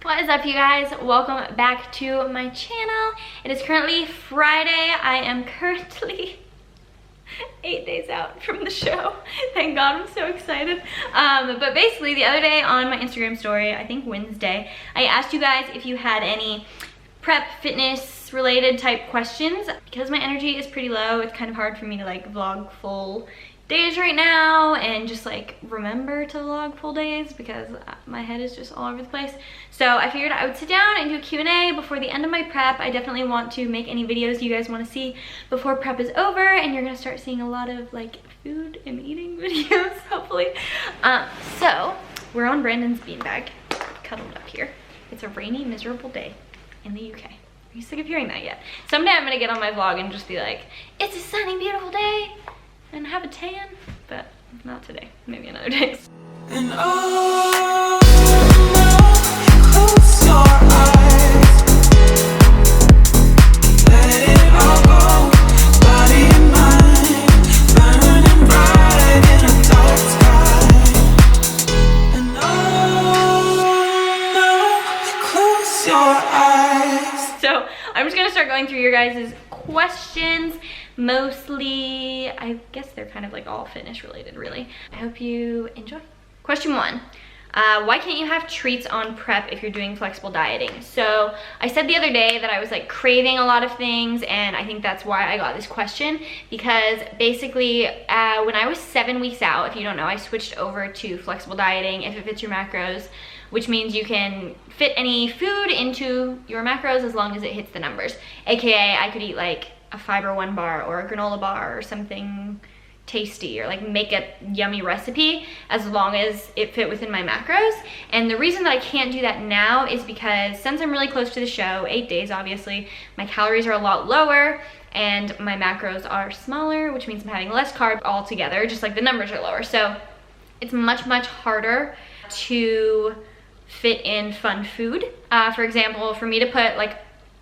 What is up, you guys? Welcome back to my channel. It is currently Friday. I am currently 8 days out from the show. Thank God, I'm so excited. But basically the other day on my Instagram story, I think Wednesday, I asked you guys if you had any prep fitness related type questions. Because my energy is pretty low, it's kind of hard for me to like vlog full days right now and just like remember to vlog full days because my head is just all over the place. So I figured I would sit down and do a Q&A before the end of my prep. I definitely want to make any videos you guys want to see before prep is over, and you're gonna start seeing a lot of like food and eating videos hopefully. So we're on Brandon's beanbag, cuddled up here. It's a rainy, miserable day in the UK. Are you sick of hearing that yet? Someday I'm gonna get on my vlog and just be like, it's a sunny, beautiful day, and have a tan, but not today, maybe another day. And oh, close your eyes, let it all go, body and mind, burning bright in a dark sky. And oh, close your eyes. So I'm just gonna start going through your guys' questions. Mostly, I guess they're kind of like all fitness related, really. I hope you enjoy. Question 1, why can't you have treats on prep if you're doing flexible dieting? So I said the other day that I was like craving a lot of things, and I think that's why I got this question, because basically when I was 7 weeks out, if you don't know, I switched over to flexible dieting, if it fits your macros, which means you can fit any food into your macros as long as it hits the numbers. AKA I could eat like a Fiber One bar or a granola bar or something tasty, or like make a yummy recipe as long as it fit within my macros. And the reason that I can't do that now is because since I'm really close to the show, 8 days obviously, my calories are a lot lower and my macros are smaller, which means I'm having less carbs altogether, just like the numbers are lower. So it's much harder to fit in fun food. For example, for me to put like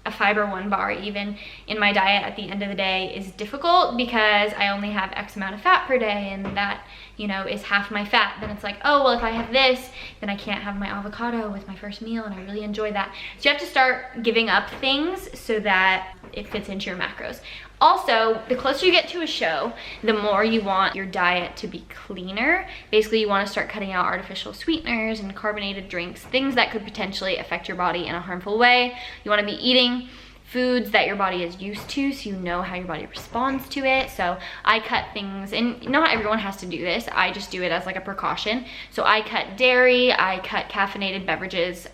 a Fiber One bar even in my diet at the end of the day is difficult because I only have X amount of fat per day, and that, you know, is half my fat. Then it's like, oh, well, if I have this, then I can't have my avocado with my first meal, and I really enjoy that. So you have to start giving up things so that it fits into your macros. Also, the closer you get to a show, the more you want your diet to be cleaner. Basically, you want to start cutting out artificial sweeteners and carbonated drinks, things that could potentially affect your body in a harmful way. You want to be eating foods that your body is used to, so you know how your body responds to it. So I cut things, and not everyone has to do this, I just do it as like a precaution. So I cut dairy, I cut caffeinated beverages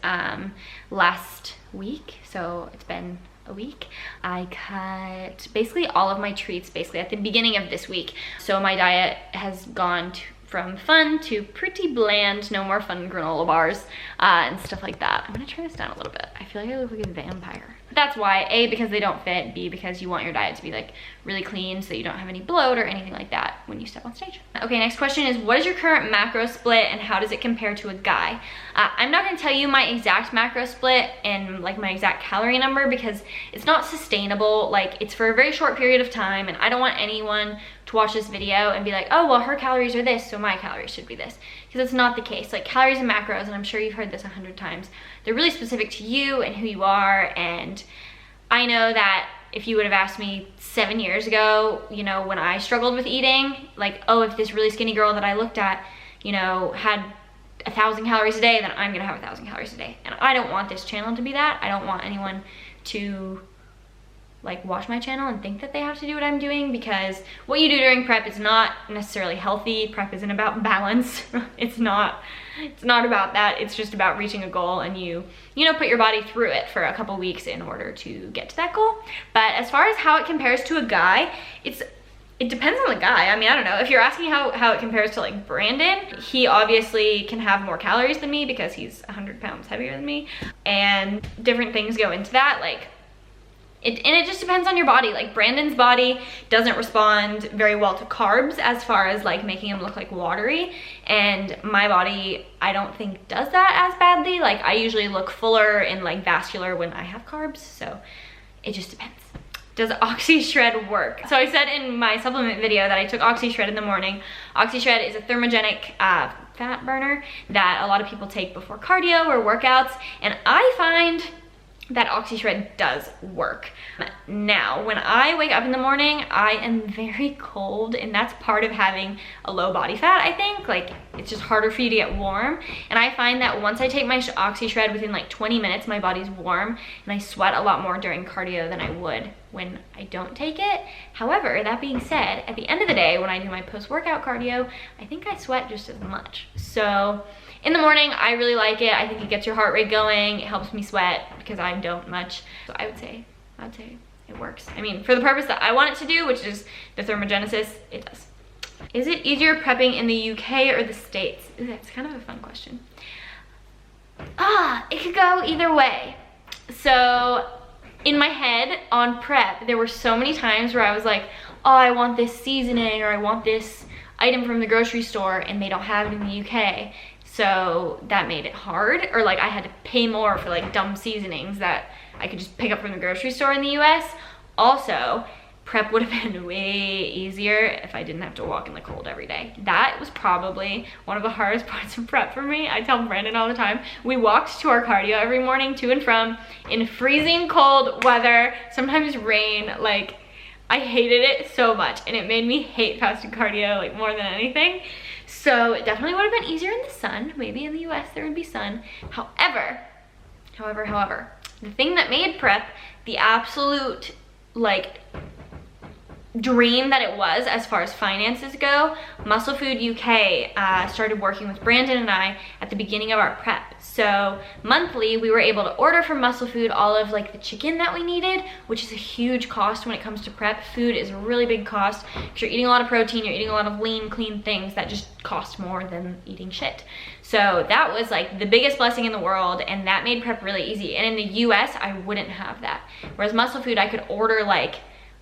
last week, so it's been a week. I cut basically all of my treats basically at the beginning of this week. So my diet has gone from fun to pretty bland, no more fun granola bars and stuff like that. I'm gonna turn this down a little bit. I feel like I look like a vampire. But that's why, A, because they don't fit, B, because you want your diet to be like really clean so that you don't have any bloat or anything like that when you step on stage. Okay, next question is, what is your current macro split and how does it compare to a guy? I'm not gonna tell you my exact macro split and like my exact calorie number because it's not sustainable. Like, it's for a very short period of time, and I don't want anyone to watch this video and be like, oh, well, her calories are this, so my calories should be this, because it's not the case. Like, calories and macros, and I'm sure you've heard this 100 times, they're really specific to you and who you are. And I know that if you would have asked me 7 years ago, you know, when I struggled with eating, like, oh, if this really skinny girl that I looked at, you know, had 1,000 calories a day, then I'm gonna have 1,000 calories a day. And I don't want this channel to be that. I don't want anyone to like watch my channel and think that they have to do what I'm doing, because what you do during prep is not necessarily healthy. Prep isn't about balance. It's not about that. It's just about reaching a goal, and you know, put your body through it for a couple weeks in order to get to that goal. But as far as how it compares to a guy, it depends on the guy. I mean, I don't know. If you're asking how it compares to like Brandon, he obviously can have more calories than me because he's 100 pounds heavier than me, and different things go into that. Like, it just depends on your body. Like, Brandon's body doesn't respond very well to carbs as far as like making him look like watery, and my body, I don't think does that as badly. Like, I usually look fuller and like vascular when I have carbs, so it just depends. Does OxyShred work? So I said in my supplement video that I took OxyShred in the morning. OxyShred is a thermogenic fat burner that a lot of people take before cardio or workouts, and I find that OxyShred does work. Now, when I wake up in the morning, I am very cold, and that's part of having a low body fat, I think. Like, it's just harder for you to get warm. And I find that once I take my OxyShred, within like 20 minutes, my body's warm, and I sweat a lot more during cardio than I would when I don't take it. However, that being said, at the end of the day, when I do my post-workout cardio, I think I sweat just as much. So in the morning, I really like it. I think it gets your heart rate going. It helps me sweat because I don't much. So I would say it works. I mean, for the purpose that I want it to do, which is the thermogenesis, it does. Is it easier prepping in the UK or the States? Ooh, that's kind of a fun question. It could go either way. So in my head on prep, there were so many times where I was like, oh, I want this seasoning, or I want this item from the grocery store, and they don't have it in the UK. So that made it hard, or like I had to pay more for like dumb seasonings that I could just pick up from the grocery store in the US. Also, prep would have been way easier if I didn't have to walk in the cold every day. That was probably one of the hardest parts of prep for me. I tell Brandon all the time, we walked to our cardio every morning to and from in freezing cold weather, sometimes rain. Like, I hated it so much, and it made me hate fasted cardio like more than anything. So it definitely would have been easier in the sun. Maybe in the US there would be sun. However, the thing that made prep the absolute like dream that it was as far as finances go, Muscle Food UK started working with Brandon and I at the beginning of our prep. So monthly we were able to order from Muscle Food all of like the chicken that we needed, which is a huge cost when it comes to prep. Food is a really big cost because you're eating a lot of protein, you're eating a lot of lean, clean things that just cost more than eating shit. So that was like the biggest blessing in the world, and that made prep really easy. And in the US, I wouldn't have that. Whereas Muscle Food, I could order like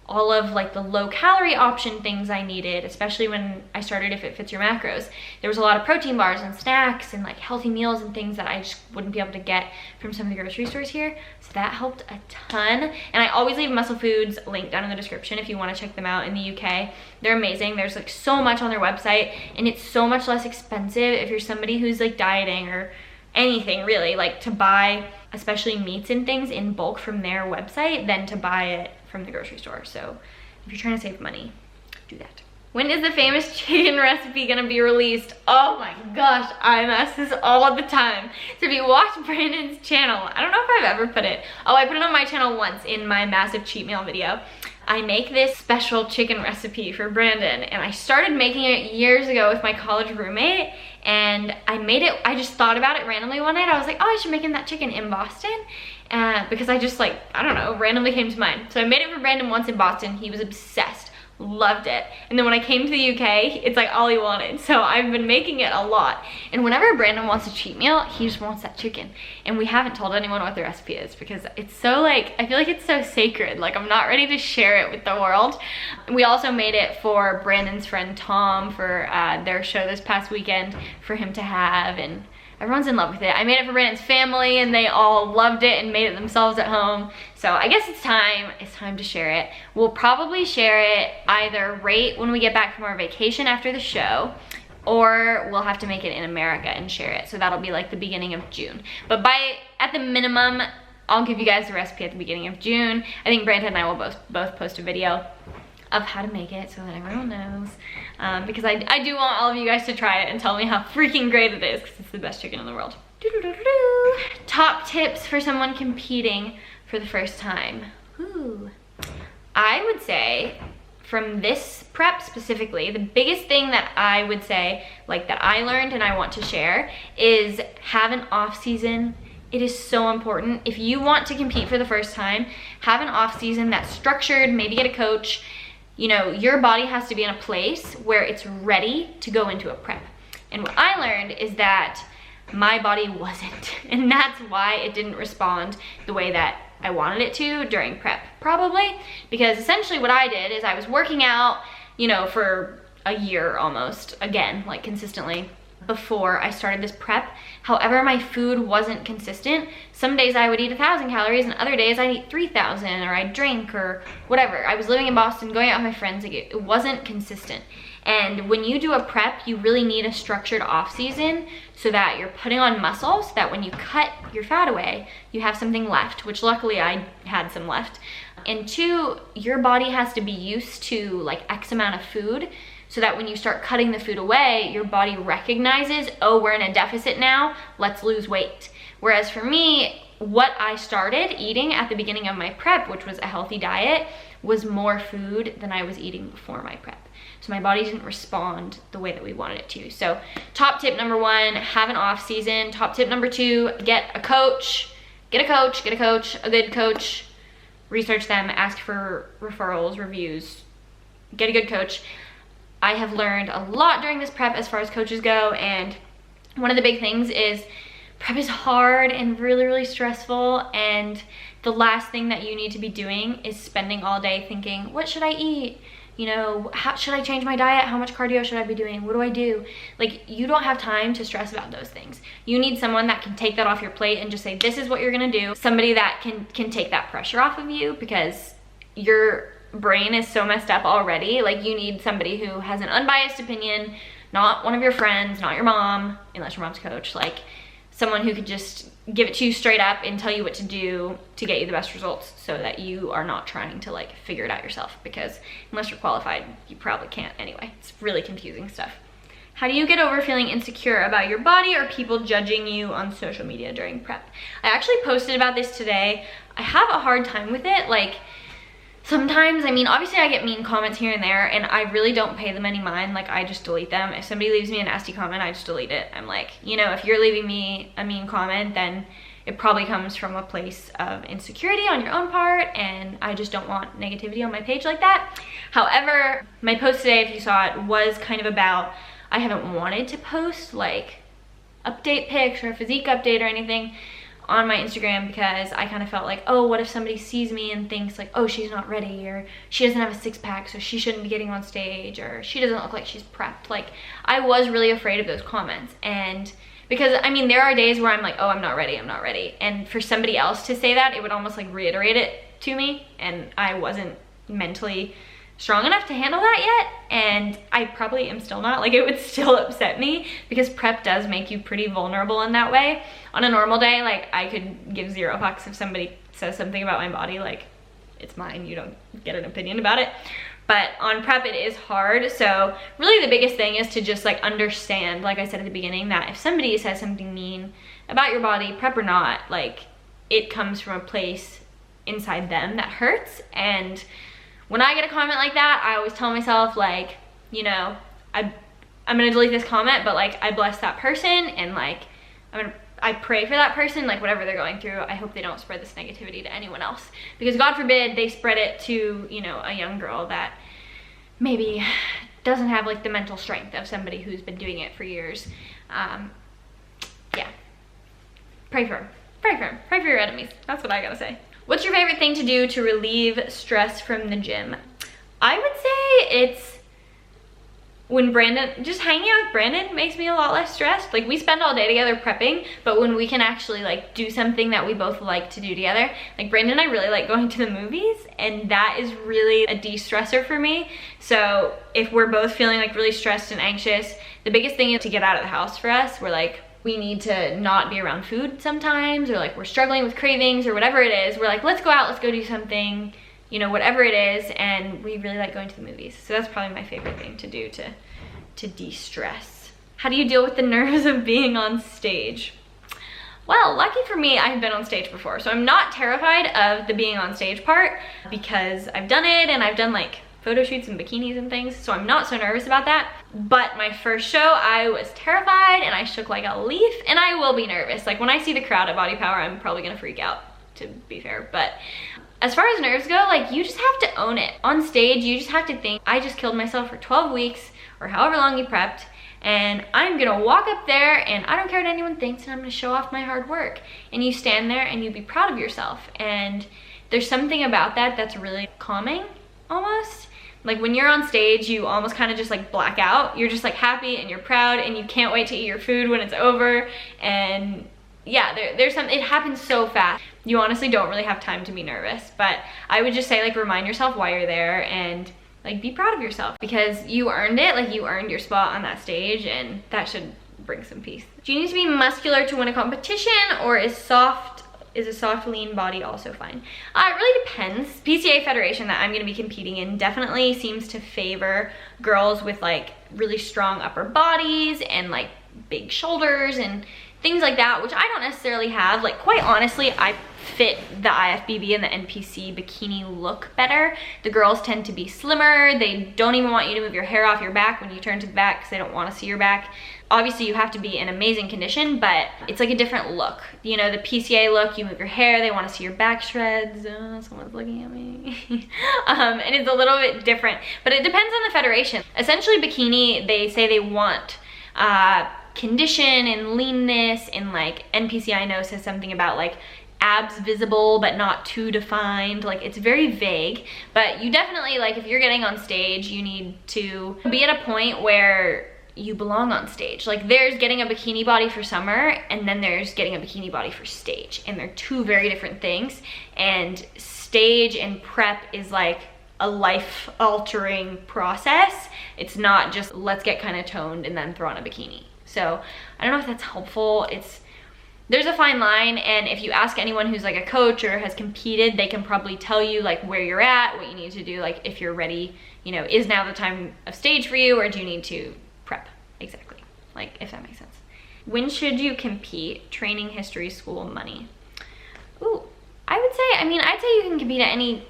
all of like the low calorie option things I needed, especially when I started If It Fits Your Macros. There was a lot of protein bars and snacks and like healthy meals and things that I just wouldn't be able to get from some of the grocery stores here. So that helped a ton. And I always leave Muscle Foods link down in the description if you want to check them out in the UK. They're amazing. There's like so much on their website, and it's so much less expensive if you're somebody who's like dieting or anything really, like to buy especially meats and things in bulk from their website than to buy it from the grocery store. So if you're trying to save money, do that. When is the famous chicken recipe gonna be released? Oh my gosh, I ask this all the time. So if you watch Brandon's channel, I don't know if I've ever put it. Oh, I put it on my channel once in my massive cheat meal video. I make this special chicken recipe for Brandon, and I started making it years ago with my college roommate, and I made it, I just thought about it randomly one night. I was like, oh, I should make him that chicken in Boston, because I just like, I don't know, randomly came to mind. So I made it for Brandon once in Boston. He was obsessed, loved it. And then when I came to the UK, it's like all he wanted. So I've been making it a lot. And whenever Brandon wants a cheat meal, he just wants that chicken. And we haven't told anyone what the recipe is because it's so like, I feel like it's so sacred. Like I'm not ready to share it with the world. We also made it for Brandon's friend Tom for their show this past weekend for him to have, and everyone's in love with it. I made it for Brandon's family, and they all loved it and made it themselves at home. So I guess it's time to share it. We'll probably share it either right when we get back from our vacation after the show, or we'll have to make it in America and share it. So that'll be like the beginning of June. But at the minimum, I'll give you guys the recipe at the beginning of June. I think Brandon and I will both post a video of how to make it so that everyone knows, because I do want all of you guys to try it and tell me how freaking great it is, because it's the best chicken in the world. Top tips for someone competing for the first time. Ooh. I would say from this prep specifically, the biggest thing that I would say, like that I learned and I want to share, is have an off season. It is so important. If you want to compete for the first time, have an off season that's structured, maybe get a coach. You know, your body has to be in a place where it's ready to go into a prep. And what I learned is that my body wasn't, and that's why it didn't respond the way that I wanted it to during prep, probably. Because essentially what I did is I was working out, you know, for a year almost, again, like consistently, before I started this prep. However, my food wasn't consistent. Some days I would eat 1,000 calories and other days I'd eat 3,000, or I'd drink or whatever. I was living in Boston, going out with my friends, like it wasn't consistent. And when you do a prep, you really need a structured off season so that you're putting on muscle, so that when you cut your fat away, you have something left, which luckily I had some left. And 2, your body has to be used to like X amount of food, so that when you start cutting the food away, your body recognizes, oh, we're in a deficit now, let's lose weight. Whereas for me, what I started eating at the beginning of my prep, which was a healthy diet, was more food than I was eating before my prep. So my body didn't respond the way that we wanted it to. So top tip number 1, have an off season. Top tip number 2, get a coach. Get a coach, a good coach. Research them, ask for referrals, reviews. Get a good coach. I have learned a lot during this prep as far as coaches go, and one of the big things is prep is hard and really, really stressful, and the last thing that you need to be doing is spending all day thinking, what should I eat? You know, how should I change my diet? How much cardio should I be doing? What do I do? Like, you don't have time to stress about those things. You need someone that can take that off your plate and just say, this is what you're gonna do. Somebody that can take that pressure off of you, because your brain is so messed up already. Like, you need somebody who has an unbiased opinion, not one of your friends, not your mom, unless your mom's a coach, like someone who could just give it to you straight up and tell you what to do to get you the best results, so that you are not trying to like figure it out yourself, because unless you're qualified, you probably can't anyway. It's really confusing stuff. How do you get over feeling insecure about your body or people judging you on social media during prep? I actually posted about this today. I have a hard time with it. Like, sometimes, I mean, obviously I get mean comments here and there, and I really don't pay them any mind. Like, I just delete them. If somebody leaves me a nasty comment, I just delete it. I'm like, you know, if you're leaving me a mean comment, then it probably comes from a place of insecurity on your own part, and I just don't want negativity on my page like that. However, my post today, if you saw it, was kind of about, I haven't wanted to post like update pics or a physique update or anything on my Instagram, because I kind of felt like, oh, what if somebody sees me and thinks like, oh, she's not ready, or she doesn't have a six-pack, so she shouldn't be getting on stage, or she doesn't look like she's prepped. Like, I was really afraid of those comments, and because I mean, there are days where I'm like, oh, I'm not ready, and for somebody else to say that, it would almost like reiterate it to me, and I wasn't mentally strong enough to handle that yet, and I probably am still not. Like, it would still upset me, because prep does make you pretty vulnerable in that way. On a normal day, like, I could give 0 fucks if somebody says something about my body. Like, it's mine, you don't get an opinion about it. But on prep, it is hard. So really the biggest thing is to just like understand, like I said at the beginning, that if somebody says something mean about your body, prep or not, like, it comes from a place inside them that hurts. And when I get a comment like that, I always tell myself, like, you know, I'm gonna delete this comment, but like, I bless that person, and like, I pray for that person, like whatever they're going through. I hope they don't spread this negativity to anyone else, because God forbid they spread it to, you know, a young girl that maybe doesn't have like the mental strength of somebody who's been doing it for years. Yeah, pray for him, pray for him, pray for your enemies. That's what I gotta say. What's your favorite thing to do to relieve stress from the gym? I would say it's when just hanging out with Brandon makes me a lot less stressed. Like, we spend all day together prepping, but when we can actually like do something that we both like to do together, like Brandon and I really like going to the movies, and that is really a de-stressor for me. So if we're both feeling like really stressed and anxious, the biggest thing is to get out of the house for us. We're like, we need to not be around food sometimes, or like we're struggling with cravings or whatever it is. We're like, let's go out, let's go do something, you know, whatever it is. And we really like going to the movies. So that's probably my favorite thing to do to de-stress. How do you deal with the nerves of being on stage? Well, lucky for me, I've been on stage before. So I'm not terrified of the being on stage part, because I've done it, and I've done like photo shoots and bikinis and things, so I'm not so nervous about that. But my first show, I was terrified and I shook like a leaf, and I will be nervous. Like, when I see the crowd at Body Power, I'm probably gonna freak out, to be fair. But as far as nerves go, like, you just have to own it. On stage, you just have to think, I just killed myself for 12 weeks or however long you prepped, and I'm gonna walk up there and I don't care what anyone thinks, and I'm gonna show off my hard work. And you stand there and you be proud of yourself. And there's something about that that's really calming, almost. Like, when you're on stage, you almost kind of just like black out. You're just like happy and you're proud, and you can't wait to eat your food when it's over. And yeah, it happens so fast. You honestly don't really have time to be nervous. But I would just say, like, remind yourself why you're there, and like be proud of yourself because you earned it. Like you earned your spot on that stage, and that should bring some peace. Do you need to be muscular to win a competition, or is a soft, lean body also fine? It really depends. PCA federation that I'm gonna be competing in definitely seems to favor girls with like really strong upper bodies and like big shoulders and things like that, which I don't necessarily have. Like quite honestly, I fit the IFBB and the NPC bikini look better. The girls tend to be slimmer. They don't even want you to move your hair off your back when you turn to the back because they don't want to see your back. Obviously you have to be in amazing condition, but it's like a different look. You know, the PCA look, you move your hair, they want to see your back shreds. Someone's looking at me. And it's a little bit different, but it depends on the federation. Essentially bikini, they say they want condition and leanness, and like NPC I know says something about like abs visible but not too defined. Like it's very vague, but you definitely, like if you're getting on stage, you need to be at a point where you belong on stage. Like there's getting a bikini body for summer, and then there's getting a bikini body for stage, and they're two very different things. And stage and prep is like a life-altering process. It's not just let's get kind of toned and then throw on a bikini. So I don't know if that's helpful. There's a fine line, and if you ask anyone who's like a coach or has competed, they can probably tell you like where you're at, what you need to do, like if you're ready, you know, is now the time of stage for you, or do you need to prep? Exactly, like if that makes sense. When should you compete? Training, history, school, money. Ooh, I would say, I mean, I'd say you can compete at any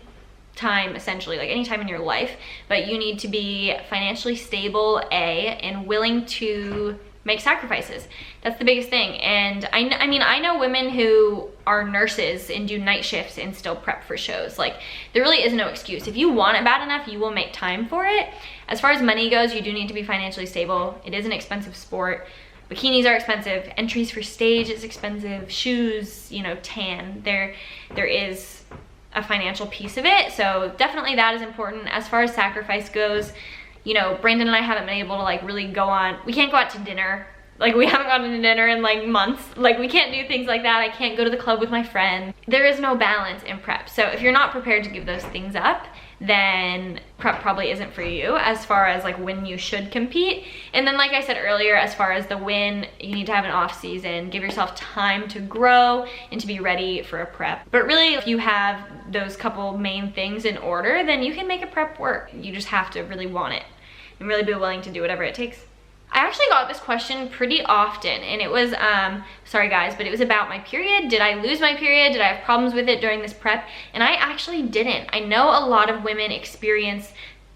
time, essentially, like any time in your life, but you need to be financially stable, and willing to make sacrifices. That's the biggest thing. And I mean, I know women who are nurses and do night shifts and still prep for shows. Like there really is no excuse. If you want it bad enough, you will make time for it. As far as money goes, you do need to be financially stable. It is an expensive sport. Bikinis are expensive. Entries for stage is expensive. Shoes, you know, tan. There is a financial piece of it. So definitely that is important. As far as sacrifice goes, you know, Brandon and I haven't been able to like really go on, we can't go out to dinner. Like we haven't gone to dinner in like months. Like we can't do things like that. I can't go to the club with my friend. There is no balance in prep. So if you're not prepared to give those things up, then prep probably isn't for you as far as like when you should compete. And then like I said earlier, as far as the win, you need to have an off season, give yourself time to grow and to be ready for a prep. But really, if you have those couple main things in order, then you can make a prep work. You just have to really want it and really be willing to do whatever it takes. I actually got this question pretty often, and it was, sorry guys, but it was about my period. Did I lose my period? Did I have problems with it during this prep? And I actually didn't. I know a lot of women experience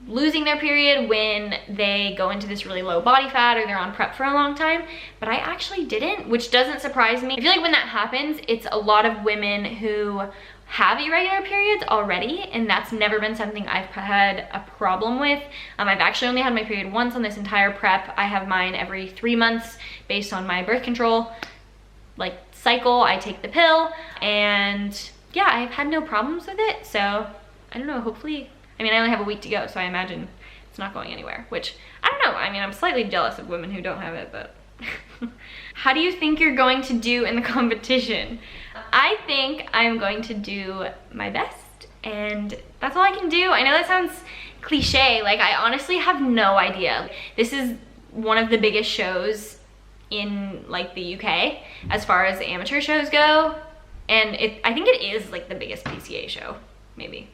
losing their period when they go into this really low body fat or they're on prep for a long time, but I actually didn't, which doesn't surprise me. I feel like when that happens, it's a lot of women who have irregular periods already, and that's never been something I've had a problem with. I've actually only had my period once on this entire prep. I have mine every 3 months based on my birth control like cycle. I take the pill, and yeah, I've had no problems with it. So I don't know, hopefully, I mean, I only have a week to go, so I imagine it's not going anywhere, which I don't know. I mean, I'm slightly jealous of women who don't have it, but how do you think you're going to do in the competition? I think I'm going to do my best, and that's all I can do. I know that sounds cliche. Like, I honestly have no idea. This is one of the biggest shows in like the UK as far as amateur shows go, and I think it is like the biggest PCA show, maybe.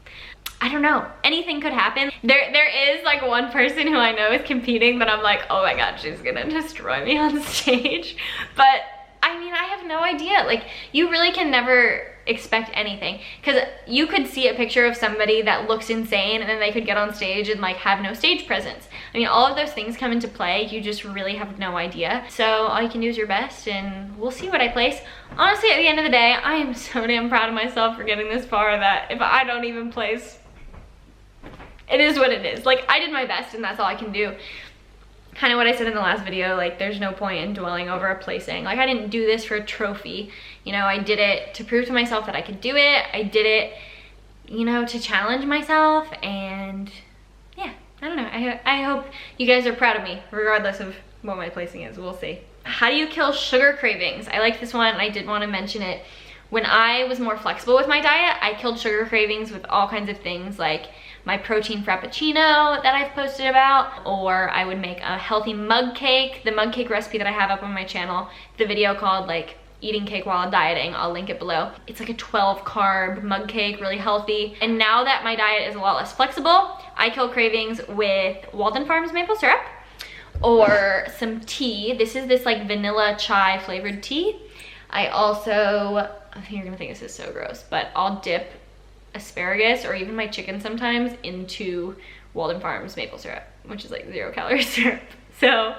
I don't know, anything could happen. There is like one person who I know is competing that I'm like, oh my god, she's gonna destroy me on stage. But I mean, I have no idea. Like, you really can never expect anything, because you could see a picture of somebody that looks insane and then they could get on stage and like have no stage presence. I mean, all of those things come into play. You just really have no idea. So all you can do is your best, and we'll see what I place. Honestly, at the end of the day, I am so damn proud of myself for getting this far that if I don't even place, it is what it is. Like, I did my best, and that's all I can do. Kind of what I said in the last video, like, there's no point in dwelling over a placing. Like, I didn't do this for a trophy. You know, I did it to prove to myself that I could do it. I did it, you know, to challenge myself, and yeah, I don't know. I hope you guys are proud of me, regardless of what my placing is. We'll see. How do you kill sugar cravings? I like this one, and I did want to mention it. When I was more flexible with my diet, I killed sugar cravings with all kinds of things like my protein frappuccino that I've posted about, or I would make a healthy mug cake. The mug cake recipe that I have up on my channel, the video called like eating cake while dieting, I'll link it below. It's like a 12 carb mug cake, really healthy. And now that my diet is a lot less flexible, I kill cravings with Walden Farms maple syrup or some tea. This is this like vanilla chai flavored tea. I also, I think you're gonna think this is so gross, but I'll dip asparagus or even my chicken sometimes into Walden Farms maple syrup, which is like 0 calorie syrup. So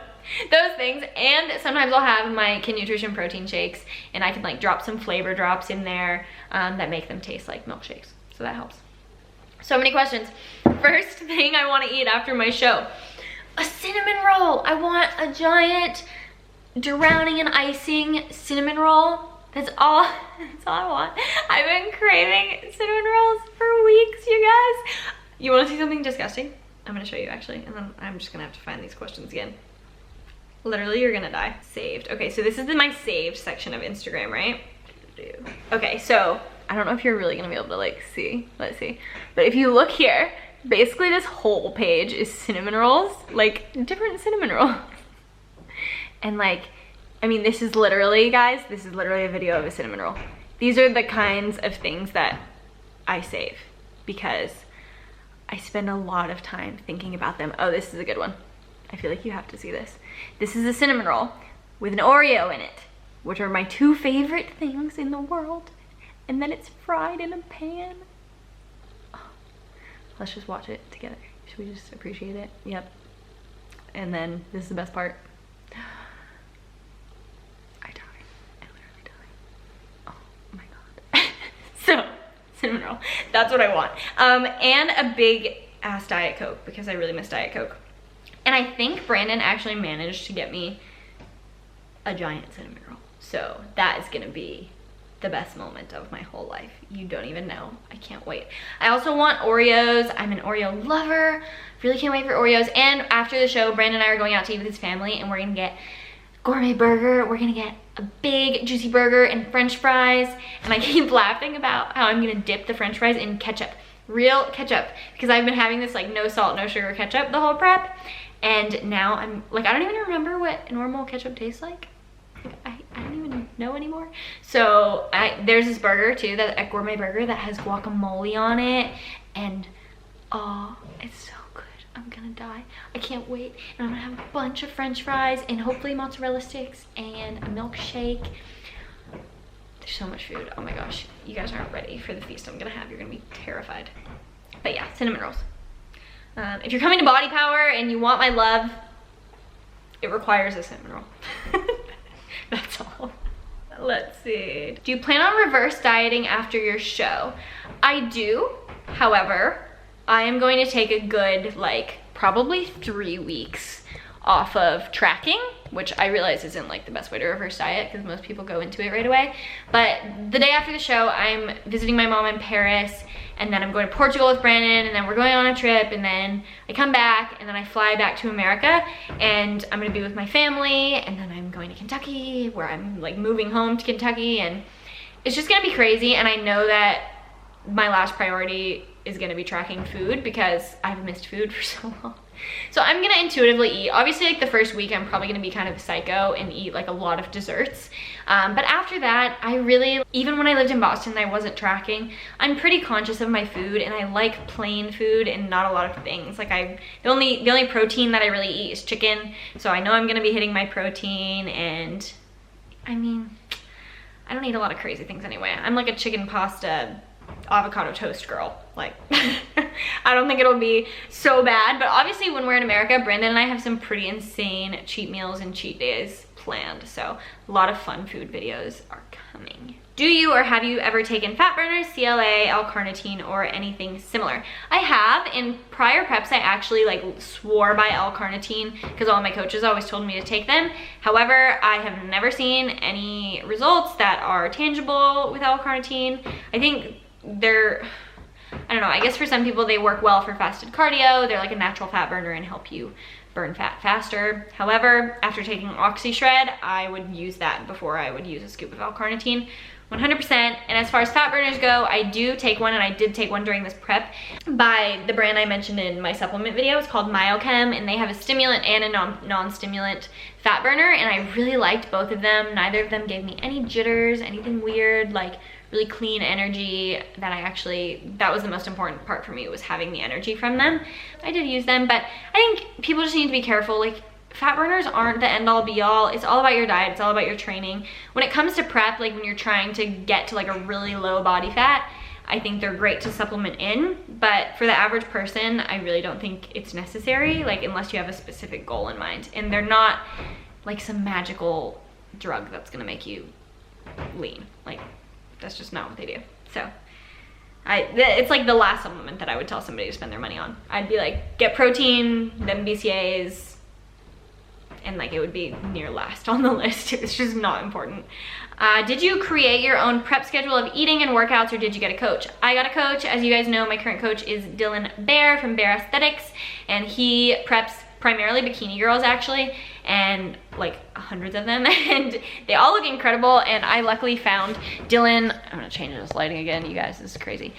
those things, and sometimes I'll have my Kin Nutrition protein shakes, and I can like drop some flavor drops in there that make them taste like milkshakes, so that helps. So many questions. First thing I want to eat after my show, a cinnamon roll. I want a giant drowning in icing cinnamon roll. That's all I want. I've been craving cinnamon rolls for weeks, you guys. You want to see something disgusting? I'm gonna show you actually, and then I'm just gonna have to find these questions again. Literally, you're gonna die. Saved. Okay, so this is my saved section of Instagram, right? Okay, so I don't know if you're really gonna be able to like see. Let's see. But if you look here, basically this whole page is cinnamon rolls, like different cinnamon rolls. And like, I mean, this is literally, guys, this is literally a video of a cinnamon roll. These are the kinds of things that I save because I spend a lot of time thinking about them. Oh, this is a good one. I feel like you have to see this. This is a cinnamon roll with an Oreo in it, which are my 2 favorite things in the world. And then it's fried in a pan. Oh, let's just watch it together. Should we just appreciate it? Yep. And then this is the best part. I die. I literally die. Oh my God. So, cinnamon roll. That's what I want. And a big ass Diet Coke because I really miss Diet Coke. And I think Brandon actually managed to get me a giant cinnamon roll. So that is gonna be the best moment of my whole life. You don't even know. I can't wait. I also want Oreos. I'm an Oreo lover. Really can't wait for Oreos. And after the show, Brandon and I are going out to eat with his family and we're gonna get gourmet burger. We're gonna get a big juicy burger and French fries. And I keep laughing about how I'm gonna dip the French fries in ketchup. Real ketchup. Because I've been having this like no salt, no sugar ketchup the whole prep. And now I'm like, I don't even remember what normal ketchup tastes like. I don't even know anymore. So there's this burger too, a gourmet burger that has guacamole on it. And oh, it's so good. I'm gonna die. I can't wait. And I'm gonna have a bunch of French fries and hopefully mozzarella sticks and a milkshake. There's so much food. Oh my gosh. You guys aren't ready for the feast I'm gonna have. You're gonna be terrified. But yeah, cinnamon rolls. If you're coming to Body Power and you want my love, it requires a cinnamon roll. That's all. Let's see. Do you plan on reverse dieting after your show? I do. However, I am going to take a good, like, probably 3 weeks off of tracking, which I realize isn't like the best way to reverse diet because most people go into it right away. But the day after the show, I'm visiting my mom in Paris, and then I'm going to Portugal with Brandon, and then we're going on a trip, and then I come back, and then I fly back to America, and I'm gonna be with my family, and then I'm going to Kentucky, where I'm like moving home to Kentucky, and it's just gonna be crazy. And I know that my last priority is gonna be tracking food because I've missed food for so long. So I'm gonna intuitively eat. Obviously, like the first week, I'm probably gonna be kind of a psycho and eat like a lot of desserts. But after that, I really, even when I lived in Boston, I wasn't tracking. I'm pretty conscious of my food, and I like plain food and not a lot of things. Like the only protein that I really eat is chicken. So I know I'm gonna be hitting my protein, and I mean, I don't eat a lot of crazy things anyway. I'm like a chicken pasta avocado toast girl. Like, I don't think it'll be so bad, but obviously when we're in America, Brandon and I have some pretty insane cheat meals and cheat days planned, so a lot of fun food videos are coming. Do you or have you ever taken fat burners, CLA, L-carnitine, or anything similar? I have. In prior preps, I actually like swore by L-carnitine because all my coaches always told me to take them. However, I have never seen any results that are tangible with L-carnitine. I think they're, I don't know, I guess for some people they work well for fasted cardio. They're like a natural fat burner and help you burn fat faster. However, after taking OxyShred, I would use that before I would use a scoop of L-carnitine, 100%. And as far as fat burners go, I do take one, and I did take one during this prep by the brand I mentioned in my supplement video. It's called Myochem, and they have a stimulant and a non-stimulant fat burner, and I really liked both of them. Neither of them gave me any jitters, anything weird, like really clean energy that was the most important part for me, was having the energy from them. I did use them, but I think people just need to be careful. Like, fat burners aren't the end all be all. It's all about your diet. It's all about your training. When it comes to prep, like when you're trying to get to like a really low body fat, I think they're great to supplement in, but for the average person, I really don't think it's necessary, like unless you have a specific goal in mind. And they're not like some magical drug that's gonna make you lean. Like, that's just not what they do. So it's like the last supplement that I would tell somebody to spend their money on. I'd be like, get protein, then BCAAs, and like it would be near last on the list. It's just not important. Did you create your own prep schedule of eating and workouts, or did you get a coach? I got a coach. As you guys know, my current coach is Dylan Bear from Bear Aesthetics, and he preps primarily bikini girls actually, and like hundreds of them, and they all look incredible. And I luckily found Dylan. I'm gonna change this lighting again, you guys, this is crazy.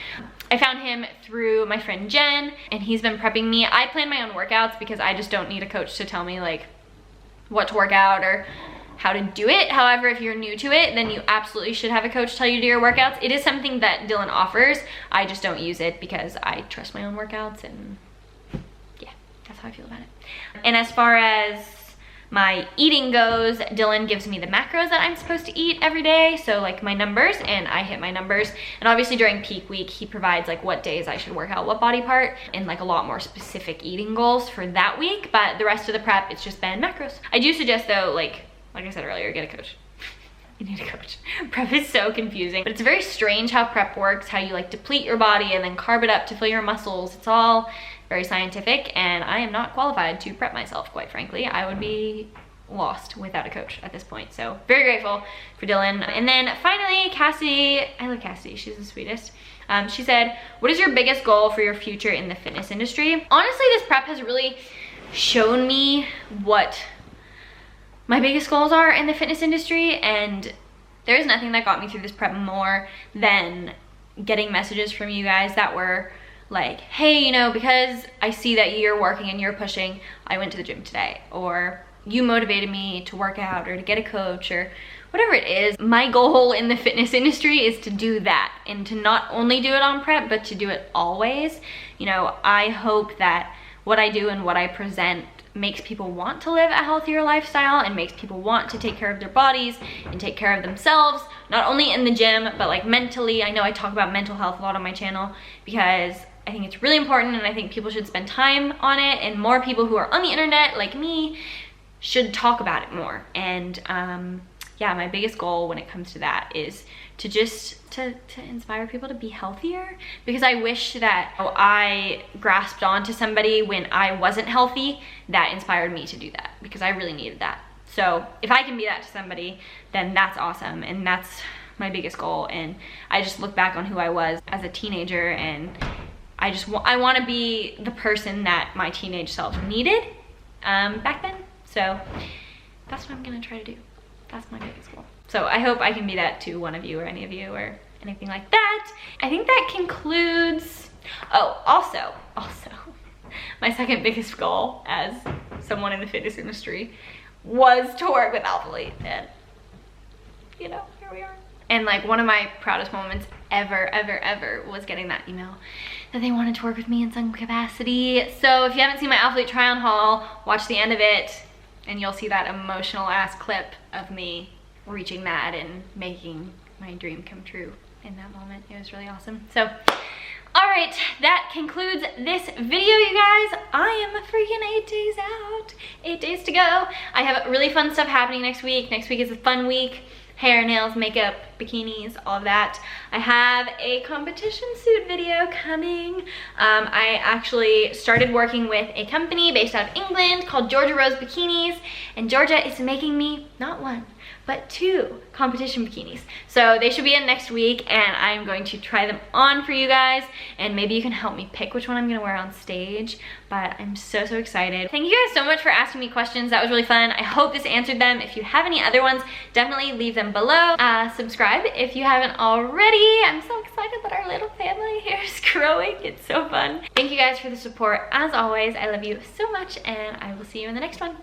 I found him through my friend Jen, and he's been prepping me. I plan my own workouts because I just don't need a coach to tell me like what to work out or how to do it. However, if you're new to it, then you absolutely should have a coach tell you to do your workouts. It is something that Dylan offers. I just don't use it because I trust my own workouts, and yeah, that's how I feel about it. And as far as my eating goes, Dylan gives me the macros that I'm supposed to eat every day, so like my numbers, and I hit my numbers. And obviously during peak week, he provides like what days I should work out what body part, and like a lot more specific eating goals for that week. But the rest of the prep, it's just been macros. I do suggest though, like I said earlier, get a coach. You need a coach. Prep is so confusing, but it's very strange how prep works, how you like deplete your body and then carb it up to fill your muscles. It's all very scientific, and I am not qualified to prep myself, quite frankly. I would be lost without a coach at this point. So very grateful for Dylan. And then finally, Cassie, I love Cassie, she's the sweetest. She said, what is your biggest goal for your future in the fitness industry? Honestly, this prep has really shown me what my biggest goals are in the fitness industry, and there is nothing that got me through this prep more than getting messages from you guys that were like, hey, you know, because I see that you're working and you're pushing, I went to the gym today, or you motivated me to work out or to get a coach or whatever it is. My goal in the fitness industry is to do that, and to not only do it on prep, but to do it always. You know, I hope that what I do and what I present makes people want to live a healthier lifestyle and makes people want to take care of their bodies and take care of themselves, not only in the gym, but like mentally. I know I talk about mental health a lot on my channel because I think it's really important, and I think people should spend time on it, and more people who are on the internet like me should talk about it more. And yeah, my biggest goal when it comes to that is to just to inspire people to be healthier, because I wish that I grasped onto somebody when I wasn't healthy that inspired me to do that, because I really needed that. So if I can be that to somebody, then that's awesome, and that's my biggest goal. And I just look back on who I was as a teenager, and I want to be the person that my teenage self needed back then. So that's what I'm gonna try to do. That's my biggest goal. So I hope I can be that to one of you or any of you or anything like that. I think that concludes, oh, also, my second biggest goal as someone in the fitness industry was to work with Alphalete, and you know, here we are. And like one of my proudest moments ever was getting that email that they wanted to work with me in some capacity. So if you haven't seen my Alphalete try-on haul, watch the end of it, and you'll see that emotional ass clip of me reaching that and making my dream come true in that moment. It was really awesome. So, all right, that concludes this video, you guys. I am freaking 8 days out, 8 days to go. I have really fun stuff happening next week. Next week is a fun week. Hair, nails, makeup, bikinis, all of that. I have a competition suit video coming. I actually started working with a company based out of England called Georgia Rose Bikinis, and Georgia is making me not one, but 2 competition bikinis. So they should be in next week, and I'm going to try them on for you guys, and maybe you can help me pick which one I'm gonna wear on stage. But I'm so excited. Thank you guys so much for asking me questions. That was really fun. I hope this answered them. If you have any other ones, definitely leave them below. Subscribe if you haven't already. I'm so excited that our little family here is growing. It's so fun. Thank you guys for the support. As always, I love you so much, and I will see you in the next one.